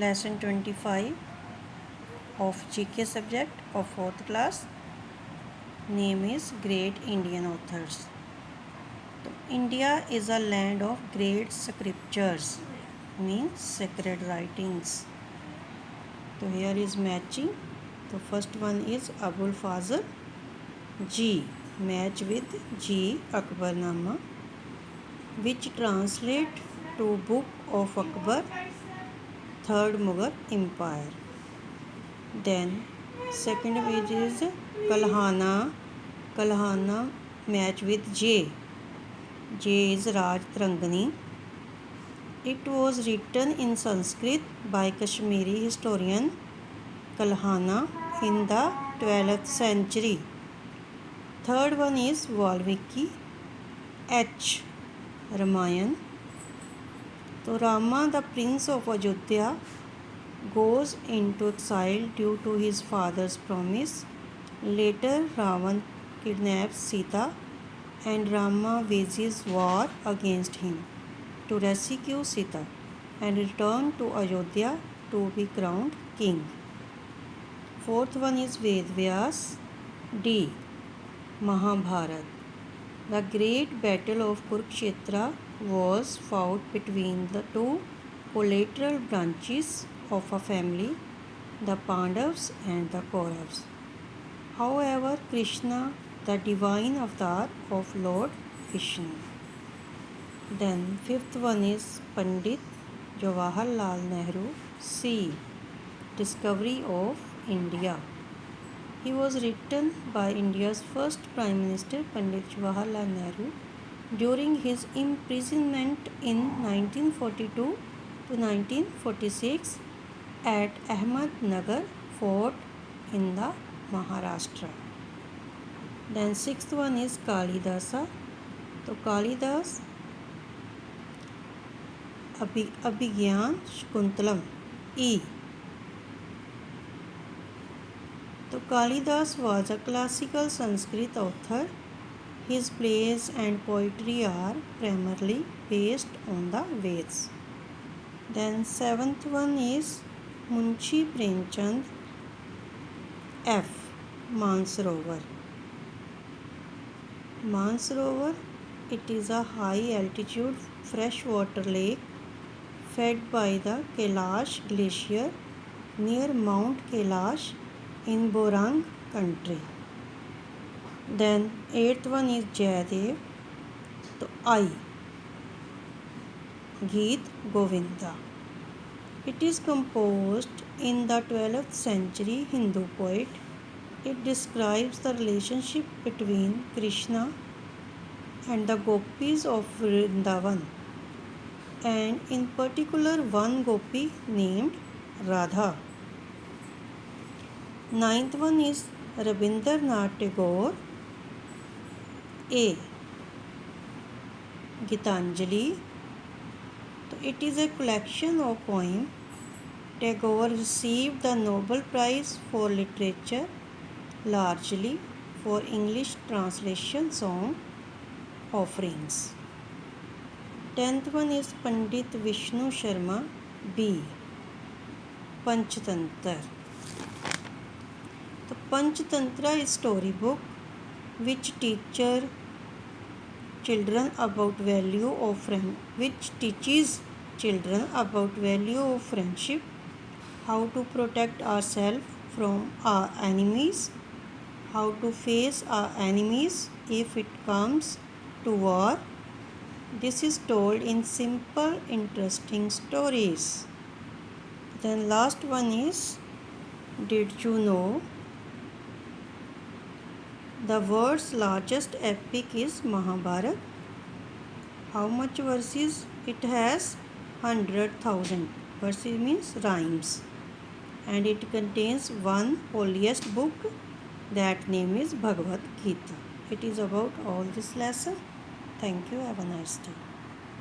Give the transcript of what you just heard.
Lesson 25 of GK subject of 4th class. Name is Great Indian Authors. So, India is a land of great scriptures, means sacred writings. So here is matching. The first one is Abul Fazl G. Match with G. Akbarnama, which translate to Book of Akbar, Third Mughal Empire. Then second page is Kalhana. Kalhana match with J. J is Raj Tarangani. It was written in Sanskrit by Kashmiri historian Kalhana in the 12th century. Third one is Valmiki H. Ramayan. So Rama, the prince of Ayodhya, goes into exile due to his father's promise. Later, Ravan kidnaps Sita and Rama wages war against him to rescue Sita and return to Ayodhya to be crowned king. Fourth one is Ved Vyas D. Mahabharat. The great battle of Kurukshetra was fought between the two collateral branches of a family, the Pandavas and the Kauravas. However, Krishna, the divine avatar of Lord Vishnu. Then fifth one is Pandit Jawaharlal Nehru C. Discovery of India. He was written by India's first Prime Minister Pandit Jawaharlal Nehru during his imprisonment in 1942 to 1946 at Ahmednagar Fort in the Maharashtra. Then sixth one is Kalidasa. So Kalidas Abhigyan Shakuntalam E. So Kalidas was a classical Sanskrit author. His plays and poetry are primarily based on the Veds. Then seventh one is Munshi Premchand F. Mansarovar. Mansarovar, it is a high altitude freshwater lake fed by the Kailash glacier near Mount Kailash in Borang country. Then eighth one is Jayadev. So I. Geet Govinda. It is composed in the 12th century Hindu poet. It describes the relationship between Krishna and the gopis of Vrindavan, and in particular one gopi named Radha. Ninth one is Rabindranath Tagore A. Gitanjali. So it is a collection of poems. Tagore received the Nobel Prize for Literature largely for English translation song offerings. 10th one is Pandit Vishnu Sharma B. Panchatantra. The Panchatantra is storybook which teaches children about value of friendship, how to protect ourselves from our enemies, how to face our enemies if it comes to war. This is told in simple, interesting stories. Then last one is, did you know the world's largest epic is Mahabharata? How much verses it has? 100,000. Verses means rhymes. And it contains one holiest book. That name is Bhagavad Gita. It is about all this lesson. Thank you. Have a nice day.